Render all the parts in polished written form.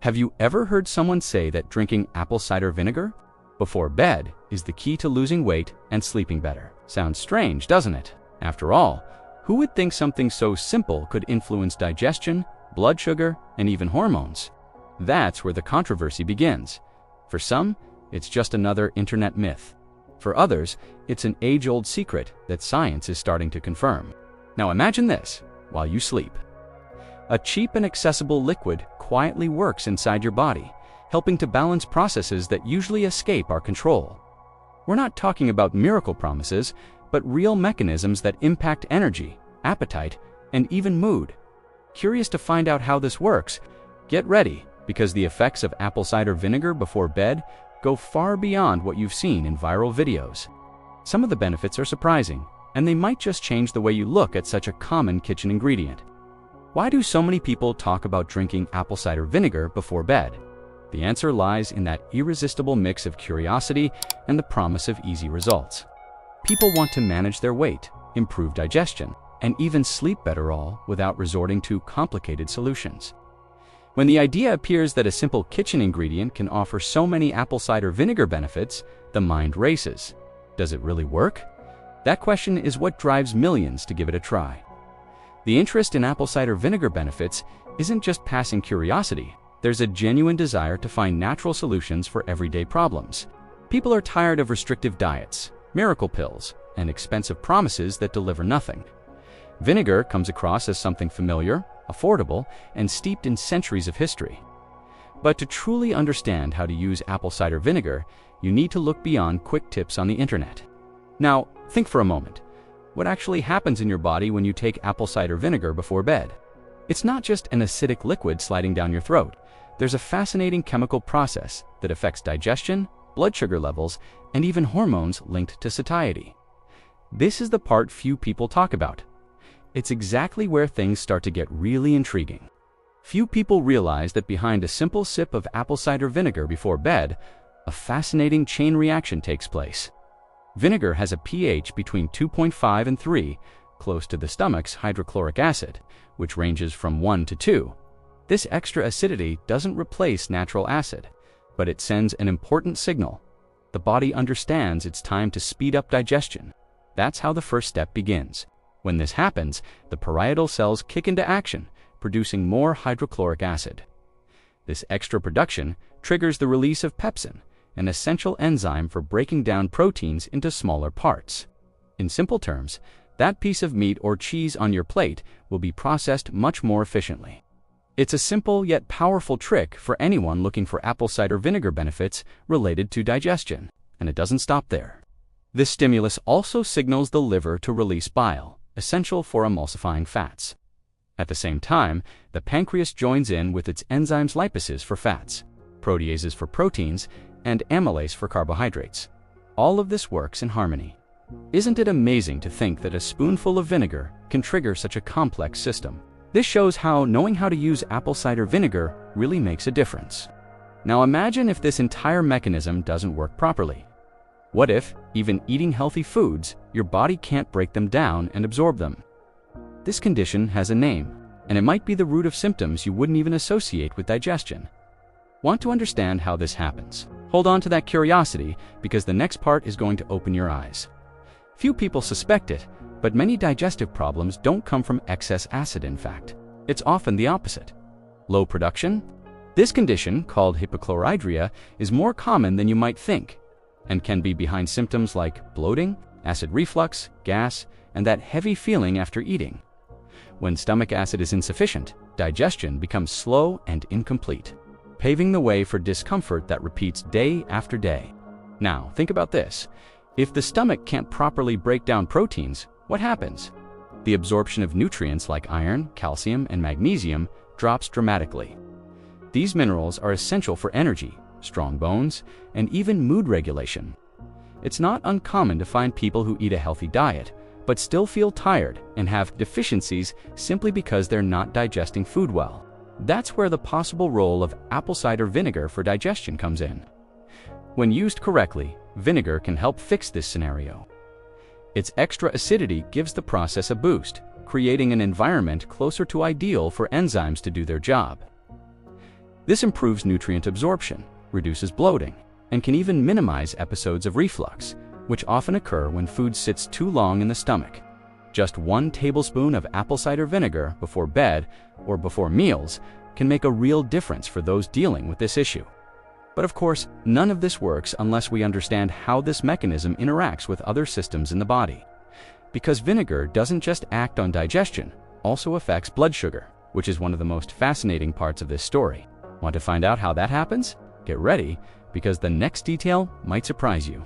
Have you ever heard someone say that drinking apple cider vinegar before bed is the key to losing weight and sleeping better? Sounds strange, doesn't it? After all, who would think something so simple could influence digestion, blood sugar, and even hormones? That's where the controversy begins. For some, it's just another internet myth. For others, it's an age-old secret that science is starting to confirm. Now imagine this while you sleep. A cheap and accessible liquid quietly works inside your body, helping to balance processes that usually escape our control. We're not talking about miracle promises, but real mechanisms that impact energy, appetite, and even mood. Curious to find out how this works? Get ready, because the effects of apple cider vinegar before bed go far beyond what you've seen in viral videos. Some of the benefits are surprising, and they might just change the way you look at such a common kitchen ingredient. Why do so many people talk about drinking apple cider vinegar before bed? The answer lies in that irresistible mix of curiosity and the promise of easy results. People want to manage their weight, improve digestion, and even sleep better, all without resorting to complicated solutions. When the idea appears that a simple kitchen ingredient can offer so many apple cider vinegar benefits, the mind races. Does it really work? That question is what drives millions to give it a try. The interest in apple cider vinegar benefits isn't just passing curiosity. There's a genuine desire to find natural solutions for everyday problems. People are tired of restrictive diets, miracle pills, and expensive promises that deliver nothing. Vinegar comes across as something familiar, affordable, and steeped in centuries of history. But to truly understand how to use apple cider vinegar, you need to look beyond quick tips on the internet. Now, think for a moment. What actually happens in your body when you take apple cider vinegar before bed? It's not just an acidic liquid sliding down your throat. There's a fascinating chemical process that affects digestion, blood sugar levels, and even hormones linked to satiety. This is the part few people talk about. It's exactly where things start to get really intriguing. Few people realize that behind a simple sip of apple cider vinegar before bed, a fascinating chain reaction takes place. Vinegar has a pH between 2.5 and 3, close to the stomach's hydrochloric acid, which ranges from 1 to 2. This extra acidity doesn't replace natural acid, but it sends an important signal. The body understands it's time to speed up digestion. That's how the first step begins. When this happens, the parietal cells kick into action, producing more hydrochloric acid. This extra production triggers the release of pepsin, an essential enzyme for breaking down proteins into smaller parts. In simple terms, that piece of meat or cheese on your plate will be processed much more efficiently. It's a simple yet powerful trick for anyone looking for apple cider vinegar benefits related to digestion, and it doesn't stop there. This stimulus also signals the liver to release bile, essential for emulsifying fats. At the same time, the pancreas joins in with its enzymes lipases for fats, proteases for proteins, and amylase for carbohydrates. All of this works in harmony. Isn't it amazing to think that a spoonful of vinegar can trigger such a complex system? This shows how knowing how to use apple cider vinegar really makes a difference. Now imagine if this entire mechanism doesn't work properly. What if, even eating healthy foods, your body can't break them down and absorb them? This condition has a name, and it might be the root of symptoms you wouldn't even associate with digestion. Want to understand how this happens? Hold on to that curiosity, because the next part is going to open your eyes. Few people suspect it, but many digestive problems don't come from excess acid. In fact, it's often the opposite. Low production? This condition, called hypochlorhydria, is more common than you might think, and can be behind symptoms like bloating, acid reflux, gas, and that heavy feeling after eating. When stomach acid is insufficient, digestion becomes slow and incomplete, paving the way for discomfort that repeats day after day. Now, think about this. If the stomach can't properly break down proteins, what happens? The absorption of nutrients like iron, calcium, and magnesium drops dramatically. These minerals are essential for energy, strong bones, and even mood regulation. It's not uncommon to find people who eat a healthy diet, but still feel tired and have deficiencies simply because they're not digesting food well. That's where the possible role of apple cider vinegar for digestion comes in. When used correctly, vinegar can help fix this scenario. Its extra acidity gives the process a boost, creating an environment closer to ideal for enzymes to do their job. This improves nutrient absorption, reduces bloating, and can even minimize episodes of reflux, which often occur when food sits too long in the stomach. Just 1 tablespoon of apple cider vinegar before bed or before meals can make a real difference for those dealing with this issue. But of course, none of this works unless we understand how this mechanism interacts with other systems in the body. Because vinegar doesn't just act on digestion, also affects blood sugar, which is one of the most fascinating parts of this story. Want to find out how that happens? Get ready, because the next detail might surprise you.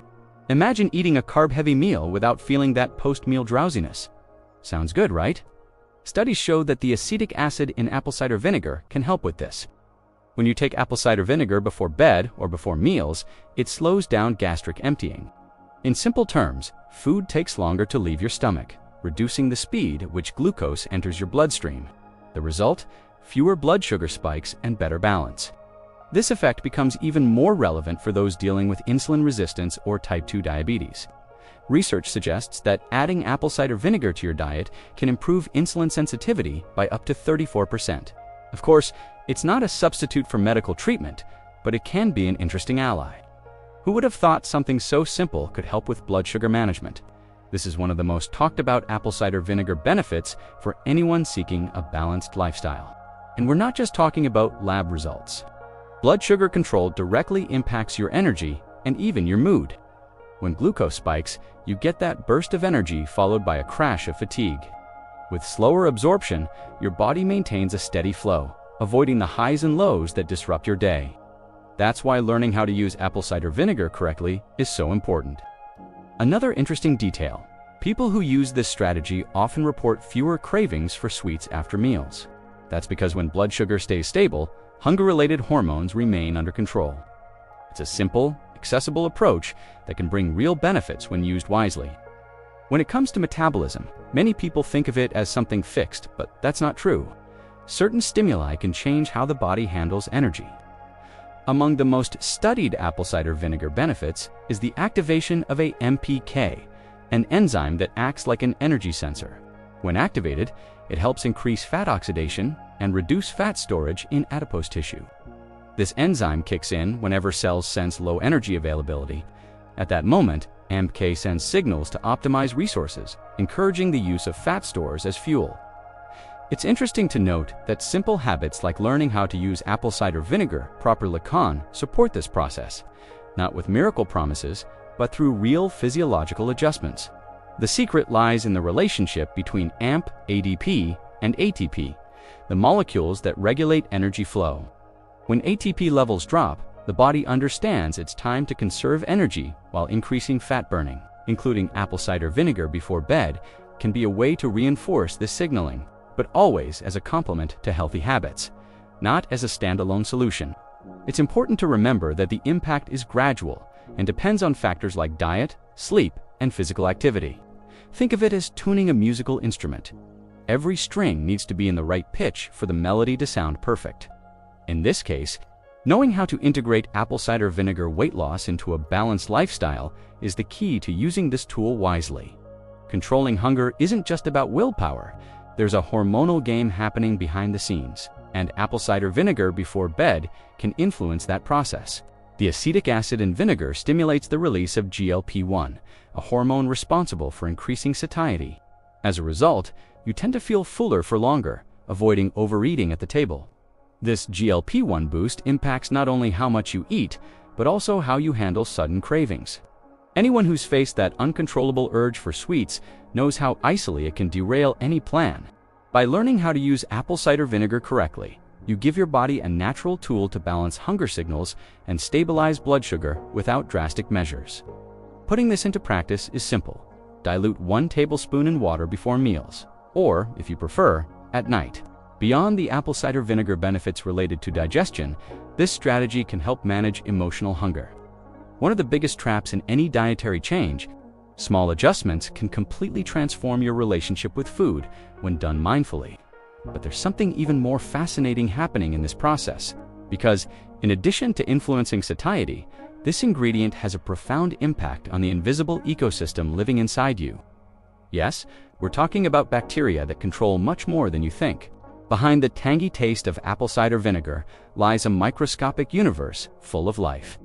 Imagine eating a carb-heavy meal without feeling that post-meal drowsiness. Sounds good, right? Studies show that the acetic acid in apple cider vinegar can help with this. When you take apple cider vinegar before bed or before meals, it slows down gastric emptying. In simple terms, food takes longer to leave your stomach, reducing the speed at which glucose enters your bloodstream. The result? Fewer blood sugar spikes and better balance. This effect becomes even more relevant for those dealing with insulin resistance or type 2 diabetes. Research suggests that adding apple cider vinegar to your diet can improve insulin sensitivity by up to 34%. Of course, it's not a substitute for medical treatment, but it can be an interesting ally. Who would have thought something so simple could help with blood sugar management? This is one of the most talked about apple cider vinegar benefits for anyone seeking a balanced lifestyle. And we're not just talking about lab results. Blood sugar control directly impacts your energy and even your mood. When glucose spikes, you get that burst of energy followed by a crash of fatigue. With slower absorption, your body maintains a steady flow, avoiding the highs and lows that disrupt your day. That's why learning how to use apple cider vinegar correctly is so important. Another interesting detail: people who use this strategy often report fewer cravings for sweets after meals. That's because when blood sugar stays stable, hunger-related hormones remain under control. It's a simple, accessible approach that can bring real benefits when used wisely. When it comes to metabolism, many people think of it as something fixed, but that's not true. Certain stimuli can change how the body handles energy. Among the most studied apple cider vinegar benefits is the activation of a MPK, an enzyme that acts like an energy sensor. When activated, it helps increase fat oxidation and reduce fat storage in adipose tissue. This enzyme kicks in whenever cells sense low energy availability. At that moment, MPK sends signals to optimize resources, encouraging the use of fat stores as fuel. It's interesting to note that simple habits like learning how to use apple cider vinegar properly support this process, not with miracle promises, but through real physiological adjustments. The secret lies in the relationship between AMP, ADP, and ATP, the molecules that regulate energy flow. When ATP levels drop, the body understands it's time to conserve energy while increasing fat burning. Including apple cider vinegar before bed can be a way to reinforce this signaling, but always as a complement to healthy habits, not as a standalone solution. It's important to remember that the impact is gradual and depends on factors like diet, sleep, and physical activity. Think of it as tuning a musical instrument. Every string needs to be in the right pitch for the melody to sound perfect. In this case, knowing how to integrate apple cider vinegar weight loss into a balanced lifestyle is the key to using this tool wisely. Controlling hunger isn't just about willpower. There's a hormonal game happening behind the scenes, and apple cider vinegar before bed can influence that process. The acetic acid in vinegar stimulates the release of GLP-1, a hormone responsible for increasing satiety. As a result, you tend to feel fuller for longer, avoiding overeating at the table. This GLP-1 boost impacts not only how much you eat, but also how you handle sudden cravings. Anyone who's faced that uncontrollable urge for sweets knows how easily it can derail any plan. By learning how to use apple cider vinegar correctly, you give your body a natural tool to balance hunger signals and stabilize blood sugar without drastic measures. Putting this into practice is simple. Dilute 1 tablespoon in water before meals, or, if you prefer, at night. Beyond the apple cider vinegar benefits related to digestion, this strategy can help manage emotional hunger. One of the biggest traps in any dietary change, small adjustments can completely transform your relationship with food when done mindfully. But there's something even more fascinating happening in this process, because in addition to influencing satiety, this ingredient has a profound impact on the invisible ecosystem living inside you. Yes, we're talking about bacteria that control much more than you think. Behind the tangy taste of apple cider vinegar lies a microscopic universe full of life.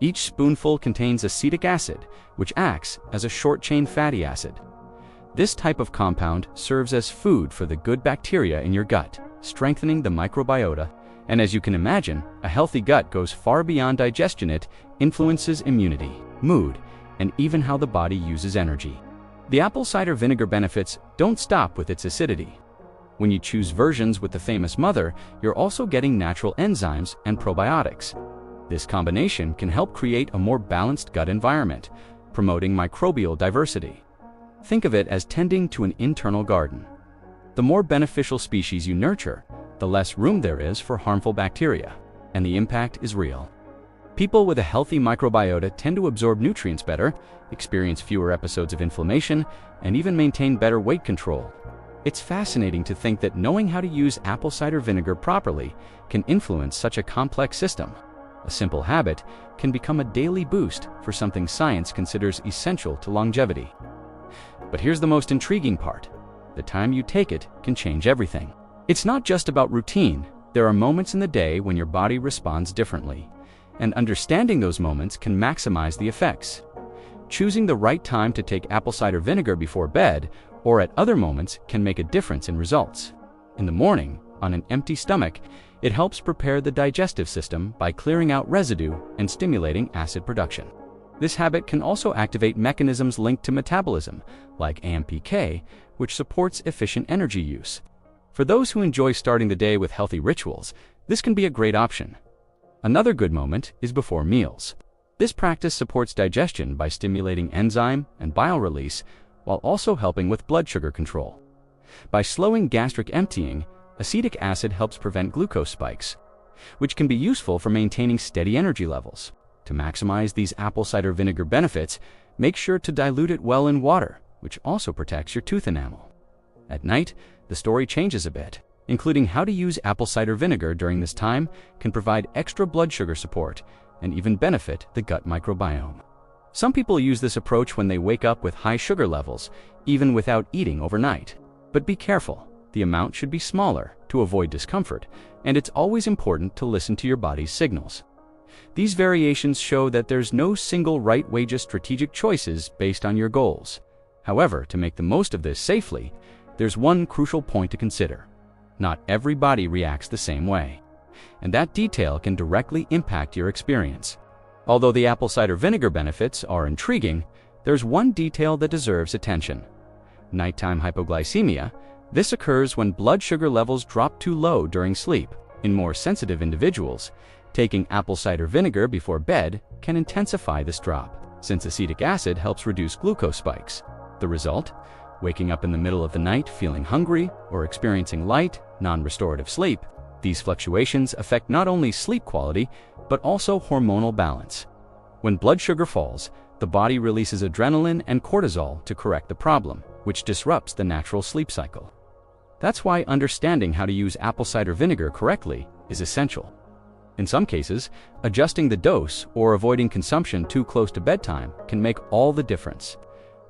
Each spoonful contains acetic acid, which acts as a short-chain fatty acid. This type of compound serves as food for the good bacteria in your gut, strengthening the microbiota. And as you can imagine, a healthy gut goes far beyond digestion. It influences immunity, mood, and even how the body uses energy. The apple cider vinegar benefits don't stop with its acidity. When you choose versions with the famous mother, you're also getting natural enzymes and probiotics. This combination can help create a more balanced gut environment, promoting microbial diversity. Think of it as tending to an internal garden. The more beneficial species you nurture, the less room there is for harmful bacteria, and the impact is real. People with a healthy microbiota tend to absorb nutrients better, experience fewer episodes of inflammation, and even maintain better weight control. It's fascinating to think that knowing how to use apple cider vinegar properly can influence such a complex system. A simple habit can become a daily boost for something science considers essential to longevity. But here's the most intriguing part. The time you take it can change everything. It's not just about routine. There are moments in the day when your body responds differently, and understanding those moments can maximize the effects. Choosing the right time to take apple cider vinegar before bed or at other moments can make a difference in results. In the morning, on an empty stomach, it helps prepare the digestive system by clearing out residue and stimulating acid production. This habit can also activate mechanisms linked to metabolism, like AMPK, which supports efficient energy use. For those who enjoy starting the day with healthy rituals, this can be a great option. Another good moment is before meals. This practice supports digestion by stimulating enzyme and bile release, while also helping with blood sugar control. By slowing gastric emptying, acetic acid helps prevent glucose spikes, which can be useful for maintaining steady energy levels. To maximize these apple cider vinegar benefits, make sure to dilute it well in water, which also protects your tooth enamel. At night, the story changes a bit. Including how to use apple cider vinegar during this time can provide extra blood sugar support and even benefit the gut microbiome. Some people use this approach when they wake up with high sugar levels, even without eating overnight. But be careful, the amount should be smaller to avoid discomfort, and it's always important to listen to your body's signals. These variations show that there's no single right way, just strategic choices based on your goals. However, to make the most of this safely, there's one crucial point to consider. Not every body reacts the same way, and that detail can directly impact your experience. Although the apple cider vinegar benefits are intriguing, there's one detail that deserves attention. Nighttime hypoglycemia. This occurs when blood sugar levels drop too low during sleep. In more sensitive individuals, taking apple cider vinegar before bed can intensify this drop, since acetic acid helps reduce glucose spikes. The result? Waking up in the middle of the night feeling hungry or experiencing light, non-restorative sleep. These fluctuations affect not only sleep quality, but also hormonal balance. When blood sugar falls, the body releases adrenaline and cortisol to correct the problem, which disrupts the natural sleep cycle. That's why understanding how to use apple cider vinegar correctly is essential. In some cases, adjusting the dose or avoiding consumption too close to bedtime can make all the difference.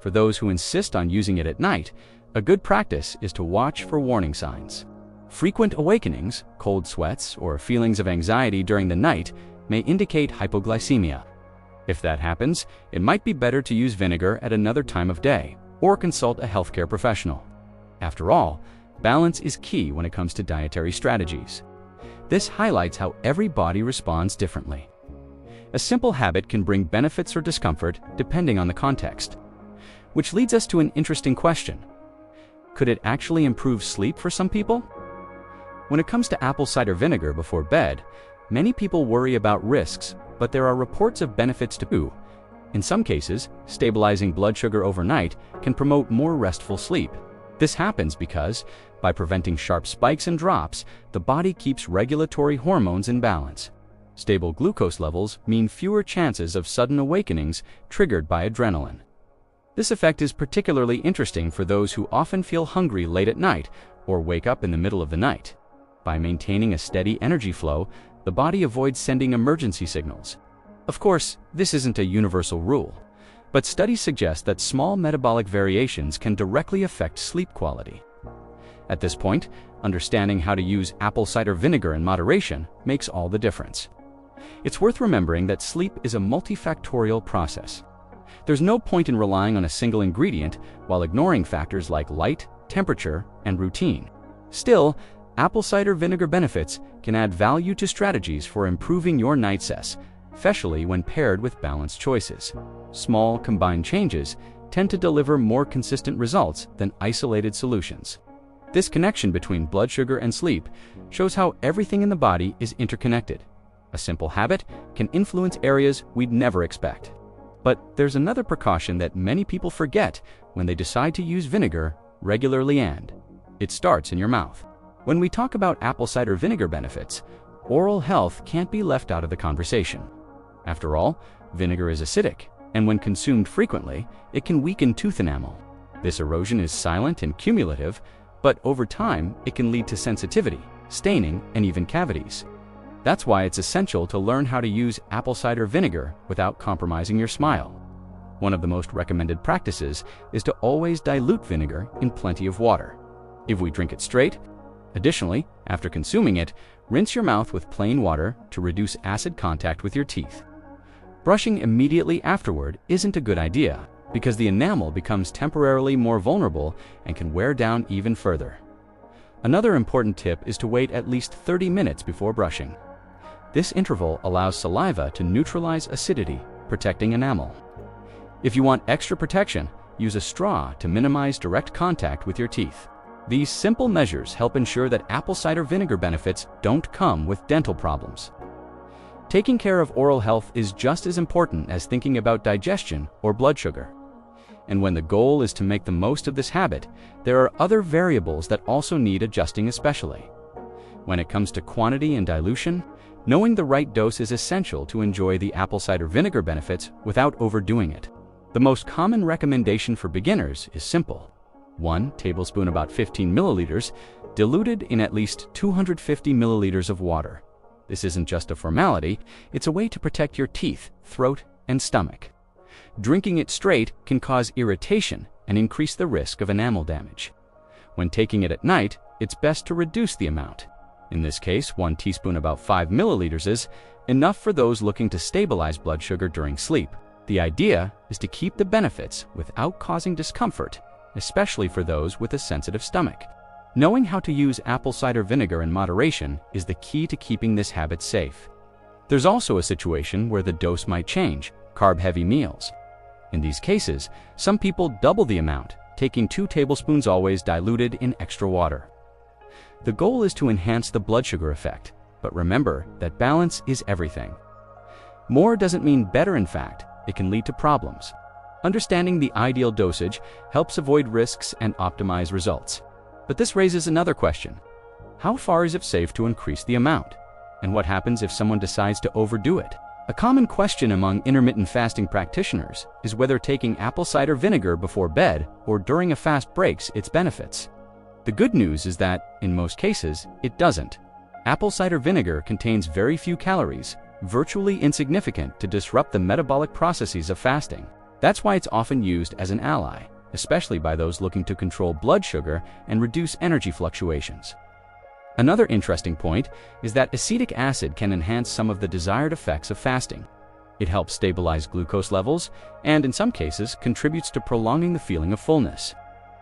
For those who insist on using it at night, a good practice is to watch for warning signs. Frequent awakenings, cold sweats, or feelings of anxiety during the night may indicate hypoglycemia. If that happens, it might be better to use vinegar at another time of day or consult a healthcare professional. After all, balance is key when it comes to dietary strategies. This highlights how every body responds differently. A simple habit can bring benefits or discomfort depending on the context. Which leads us to an interesting question. Could it actually improve sleep for some people? When it comes to apple cider vinegar before bed, many people worry about risks, but there are reports of benefits too. In some cases, stabilizing blood sugar overnight can promote more restful sleep. This happens because, by preventing sharp spikes and drops, the body keeps regulatory hormones in balance. Stable glucose levels mean fewer chances of sudden awakenings triggered by adrenaline. This effect is particularly interesting for those who often feel hungry late at night or wake up in the middle of the night. By maintaining a steady energy flow, the body avoids sending emergency signals. Of course, this isn't a universal rule, but studies suggest that small metabolic variations can directly affect sleep quality. At this point, understanding how to use apple cider vinegar in moderation makes all the difference. It's worth remembering that sleep is a multifactorial process. There's no point in relying on a single ingredient while ignoring factors like light, temperature, and routine. Still, apple cider vinegar benefits can add value to strategies for improving your night cess, especially when paired with balanced choices. Small, combined changes tend to deliver more consistent results than isolated solutions. This connection between blood sugar and sleep shows how everything in the body is interconnected. A simple habit can influence areas we'd never expect. But there's another precaution that many people forget when they decide to use vinegar regularly, and it starts in your mouth. When we talk about apple cider vinegar benefits, oral health can't be left out of the conversation. After all, vinegar is acidic, and when consumed frequently, it can weaken tooth enamel. This erosion is silent and cumulative, but over time, it can lead to sensitivity, staining, and even cavities. That's why it's essential to learn how to use apple cider vinegar without compromising your smile. One of the most recommended practices is to always dilute vinegar in plenty of water. If we drink it straight, additionally, after consuming it, rinse your mouth with plain water to reduce acid contact with your teeth. Brushing immediately afterward isn't a good idea because the enamel becomes temporarily more vulnerable and can wear down even further. Another important tip is to wait at least 30 minutes before brushing. This interval allows saliva to neutralize acidity, protecting enamel. If you want extra protection, use a straw to minimize direct contact with your teeth. These simple measures help ensure that apple cider vinegar benefits don't come with dental problems. Taking care of oral health is just as important as thinking about digestion or blood sugar. And when the goal is to make the most of this habit, there are other variables that also need adjusting especially. When it comes to quantity and dilution, knowing the right dose is essential to enjoy the apple cider vinegar benefits without overdoing it. The most common recommendation for beginners is simple. 1 tablespoon about 15 milliliters, diluted in at least 250 milliliters of water. This isn't just a formality, it's a way to protect your teeth, throat, and stomach. Drinking it straight can cause irritation and increase the risk of enamel damage. When taking it at night, it's best to reduce the amount. In this case, 1 teaspoon about 5 milliliters is enough for those looking to stabilize blood sugar during sleep. The idea is to keep the benefits without causing discomfort, especially for those with a sensitive stomach. Knowing how to use apple cider vinegar in moderation is the key to keeping this habit safe. There's also a situation where the dose might change, carb-heavy meals. In these cases, some people double the amount, taking 2 tablespoons always diluted in extra water. The goal is to enhance the blood sugar effect, but remember that balance is everything. More doesn't mean better, in fact, it can lead to problems. Understanding the ideal dosage helps avoid risks and optimize results. But this raises another question. How far is it safe to increase the amount? And what happens if someone decides to overdo it? A common question among intermittent fasting practitioners is whether taking apple cider vinegar before bed or during a fast breaks its benefits. The good news is that, in most cases, it doesn't. Apple cider vinegar contains very few calories, virtually insignificant to disrupt the metabolic processes of fasting. That's why it's often used as an ally, especially by those looking to control blood sugar and reduce energy fluctuations. Another interesting point is that acetic acid can enhance some of the desired effects of fasting. It helps stabilize glucose levels and, in some cases, contributes to prolonging the feeling of fullness.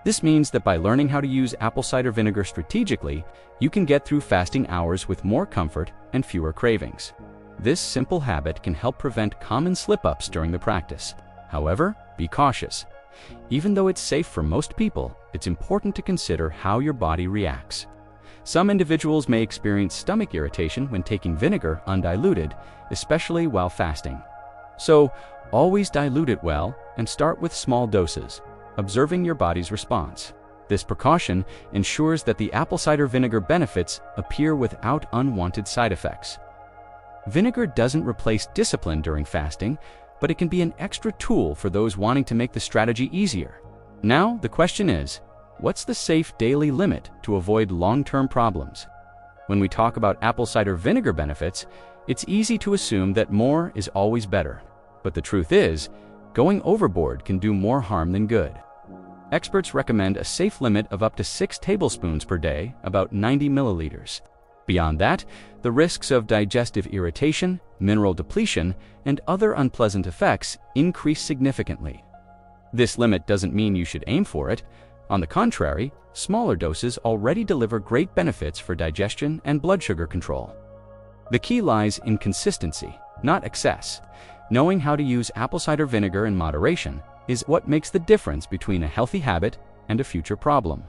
This means that by learning how to use apple cider vinegar strategically, you can get through fasting hours with more comfort and fewer cravings. This simple habit can help prevent common slip-ups during the practice. However, be cautious. Even though it's safe for most people, it's important to consider how your body reacts. Some individuals may experience stomach irritation when taking vinegar undiluted, especially while fasting. So, always dilute it well and start with small doses, observing your body's response. This precaution ensures that the apple cider vinegar benefits appear without unwanted side effects. Vinegar doesn't replace discipline during fasting, but it can be an extra tool for those wanting to make the strategy easier. Now, the question is, what's the safe daily limit to avoid long-term problems? When we talk about apple cider vinegar benefits, it's easy to assume that more is always better. But the truth is, going overboard can do more harm than good. Experts recommend a safe limit of up to 6 tablespoons per day, about 90 milliliters. Beyond that, the risks of digestive irritation, mineral depletion, and other unpleasant effects increase significantly. This limit doesn't mean you should aim for it. On the contrary, smaller doses already deliver great benefits for digestion and blood sugar control. The key lies in consistency, not excess. Knowing how to use apple cider vinegar in moderation is what makes the difference between a healthy habit and a future problem.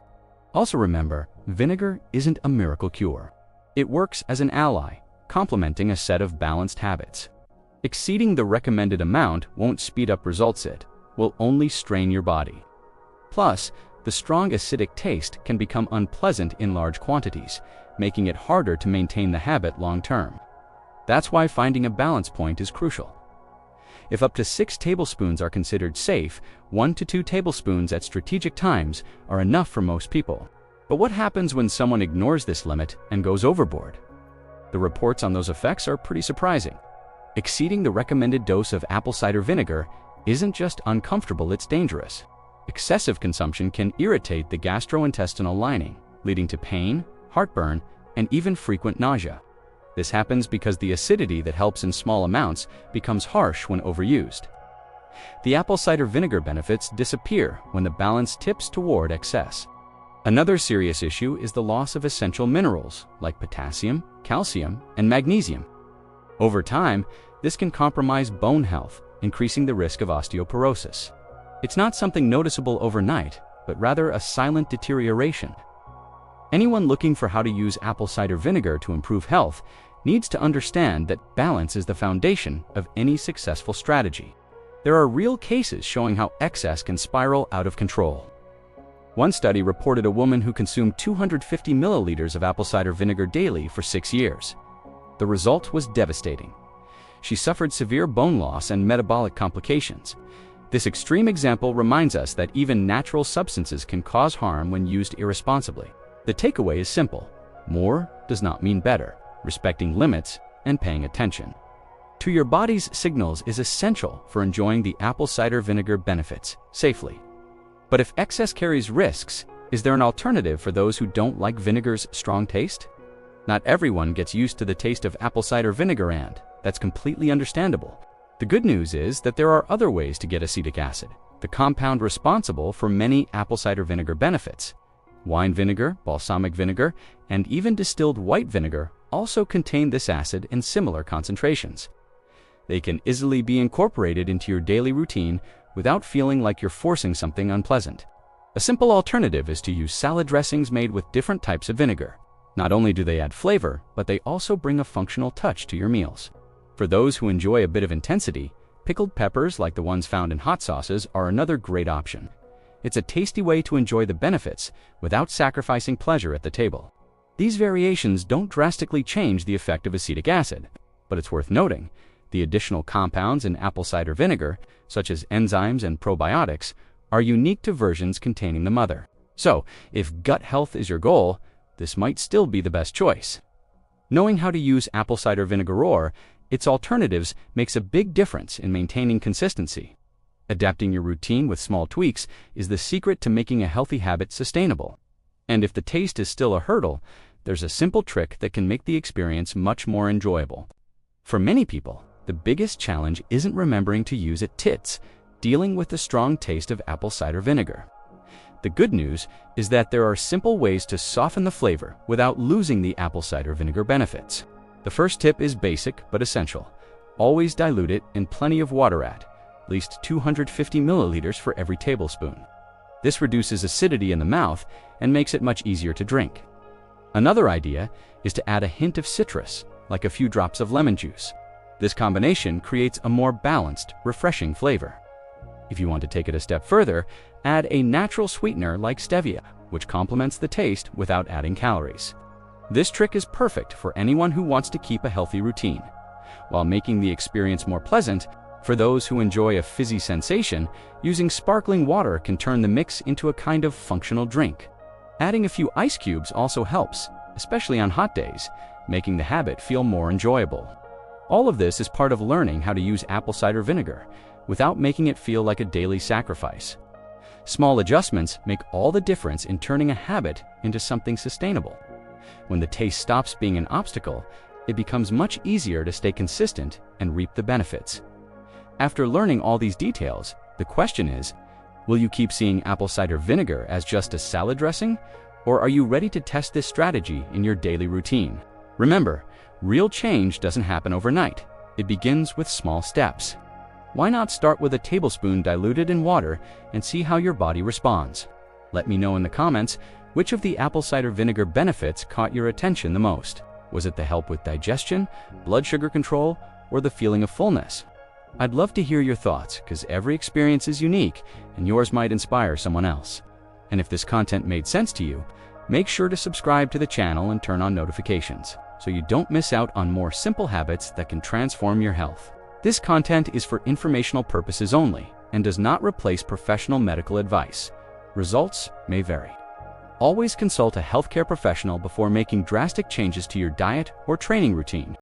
Also remember, vinegar isn't a miracle cure. It works as an ally, complementing a set of balanced habits. Exceeding the recommended amount won't speed up results, it will only strain your body. Plus, the strong acidic taste can become unpleasant in large quantities, making it harder to maintain the habit long term. That's why finding a balance point is crucial. If up to 6 tablespoons are considered safe, 1 to 2 tablespoons at strategic times are enough for most people. But what happens when someone ignores this limit and goes overboard? The reports on those effects are pretty surprising. Exceeding the recommended dose of apple cider vinegar isn't just uncomfortable, it's dangerous. Excessive consumption can irritate the gastrointestinal lining, leading to pain, heartburn, and even frequent nausea. This happens because the acidity that helps in small amounts becomes harsh when overused. The apple cider vinegar benefits disappear when the balance tips toward excess. Another serious issue is the loss of essential minerals like potassium, calcium, and magnesium. Over time, this can compromise bone health, increasing the risk of osteoporosis. It's not something noticeable overnight, but rather a silent deterioration. Anyone looking for how to use apple cider vinegar to improve health needs to understand that balance is the foundation of any successful strategy. There are real cases showing how excess can spiral out of control. One study reported a woman who consumed 250 milliliters of apple cider vinegar daily for 6 years. The result was devastating. She suffered severe bone loss and metabolic complications. This extreme example reminds us that even natural substances can cause harm when used irresponsibly. The takeaway is simple. More does not mean better. Respecting limits and paying attention to your body's signals is essential for enjoying the apple cider vinegar benefits safely. But if excess carries risks, is there an alternative for those who don't like vinegar's strong taste? Not everyone gets used to the taste of apple cider vinegar, and that's completely understandable. The good news is that there are other ways to get acetic acid, the compound responsible for many apple cider vinegar benefits. Wine vinegar, balsamic vinegar, and even distilled white vinegar also contain this acid in similar concentrations. They can easily be incorporated into your daily routine without feeling like you're forcing something unpleasant. A simple alternative is to use salad dressings made with different types of vinegar. Not only do they add flavor, but they also bring a functional touch to your meals. For those who enjoy a bit of intensity, pickled peppers like the ones found in hot sauces are another great option. It's a tasty way to enjoy the benefits without sacrificing pleasure at the table. These variations don't drastically change the effect of acetic acid, but it's worth noting, the additional compounds in apple cider vinegar, such as enzymes and probiotics, are unique to versions containing the mother. So, if gut health is your goal, this might still be the best choice. Knowing how to use apple cider vinegar or its alternatives makes a big difference in maintaining consistency. Adapting your routine with small tweaks is the secret to making a healthy habit sustainable. And if the taste is still a hurdle, there's a simple trick that can make the experience much more enjoyable. For many people, the biggest challenge isn't remembering to use it, it's dealing with the strong taste of apple cider vinegar. The good news is that there are simple ways to soften the flavor without losing the apple cider vinegar benefits. The first tip is basic but essential. Always dilute it in plenty of water at least 250 milliliters for every tablespoon. This reduces acidity in the mouth and makes it much easier to drink. Another idea is to add a hint of citrus, like a few drops of lemon juice. This combination creates a more balanced, refreshing flavor. If you want to take it a step further, add a natural sweetener like stevia, which complements the taste without adding calories. This trick is perfect for anyone who wants to keep a healthy routine, while making the experience more pleasant. For those who enjoy a fizzy sensation, using sparkling water can turn the mix into a kind of functional drink. Adding a few ice cubes also helps, especially on hot days, making the habit feel more enjoyable. All of this is part of learning how to use apple cider vinegar without making it feel like a daily sacrifice. Small adjustments make all the difference in turning a habit into something sustainable. When the taste stops being an obstacle, it becomes much easier to stay consistent and reap the benefits. After learning all these details, the question is, will you keep seeing apple cider vinegar as just a salad dressing, or are you ready to test this strategy in your daily routine? Remember, real change doesn't happen overnight. It begins with small steps. Why not start with a tablespoon diluted in water and see how your body responds? Let me know in the comments which of the apple cider vinegar benefits caught your attention the most. Was it the help with digestion, blood sugar control, or the feeling of fullness? I'd love to hear your thoughts, because every experience is unique and yours might inspire someone else. And if this content made sense to you, make sure to subscribe to the channel and turn on notifications so you don't miss out on more simple habits that can transform your health. This content is for informational purposes only and does not replace professional medical advice. Results may vary. Always consult a healthcare professional before making drastic changes to your diet or training routine.